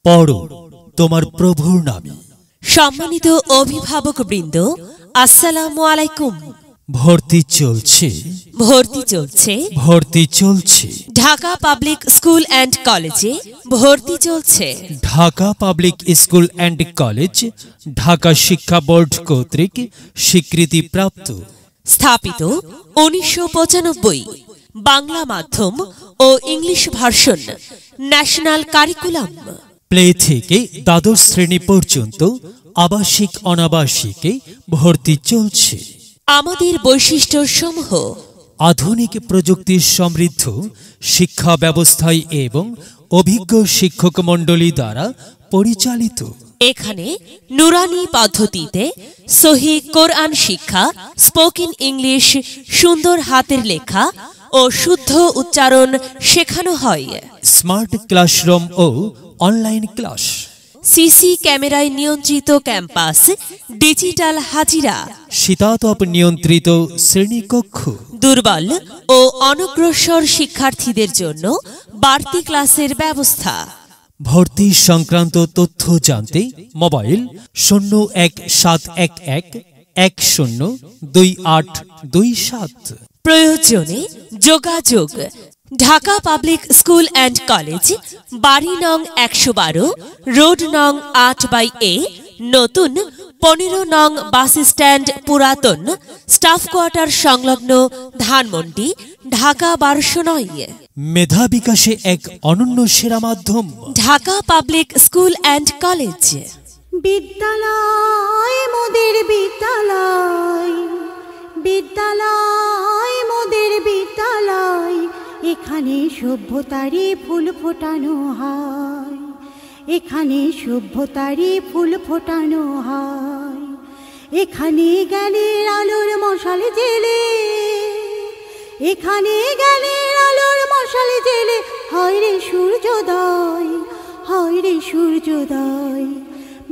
পড়ো তোমার প্রভুর নামে। সম্মানিত অভিভাবকবৃন্দ, আসসালামু আলাইকুম। ভর্তি চলছে, ভর্তি চলছে, ভর্তি চলছে। ঢাকা পাবলিক স্কুল অ্যান্ড কলেজে ভর্তি চলছে। Dhaka public school and college Dhaka শিক্ষা বোর্ড কর্তৃক স্বীকৃতিপ্রাপ্ত, স্থাপিত 1995। বাংলা মাধ্যম ও English version, national curriculum. Play থেকে দ্বাদশ শ্রেণী পর্যন্ত আবাসিক অনাবাসিকে ভর্তি চলছে। আমাদের বৈশিষ্ট্য সমূহ: আধুনিক প্রযুক্তি সমৃদ্ধ শিক্ষা ব্যবস্থায় এবং অভিজ্ঞ শিক্ষক মণ্ডলী দ্বারা পরিচালিত। এখানে নুরানি পদ্ধতিতে সহি কোরআন শিক্ষা, স্পোকেন ইংলিশ, সুন্দর হাতের লেখা ও শুদ্ধ উচ্চারণ শেখানো হয়। স্মার্ট ক্লাসরুম ও অনলাইন ক্লাস, সিসি ক্যামেরায় নিয়ন্ত্রিত ক্যাম্পাস, ডিজিটাল হাজিরা, শীতাতপ নিয়ন্ত্রিত শ্রেণীকক্ষ, দুর্বল ও অনগ্রসর শিক্ষার্থীদের জন্য বাড়তি ক্লাসের ব্যবস্থা। ভর্তি সংক্রান্ত তথ্য জানতে মোবাইল 017111102827। প্রয়োজনে যোগাযোগ। Dhaka public school and college, বাড়ি নং 112, রোড নং 8/A, নতুন 15 নং বাস স্ট্যান্ড, পুরাতন স্টাফ কোয়ার্টার সংলগ্ন, ধানমন্ডি, ঢাকা 1209। মেধা বিকাশে এক অনন্য সেরা মাধ্যম Dhaka public school and college. বিদ্যালয় মোদের বিদ্যালয়, বিদ্যালয় মোদের বিদ্যালয়, এখানে সভ্যতারই ফুল ফোটানো হয়, এখানে সভ্যতারই ফুল ফোটানো হয়। এখানে জ্ঞানের আলোর মশাল জেলে, এখানে জ্ঞানের আলোর মশাল জেলে হয় রে সূর্যোদয়, হয় রে সূর্যোদয়।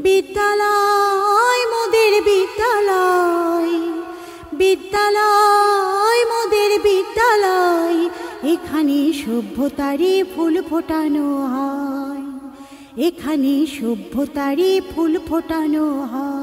বিদ্যালয় মোদের বিদ্যালয়, বিদ্যালয় মোদের বিদ্যালয়, এখানে সভ্যতারই ফুল ফোটানো হয়, এখানে সভ্যতারই ফুল ফোটানো হয়।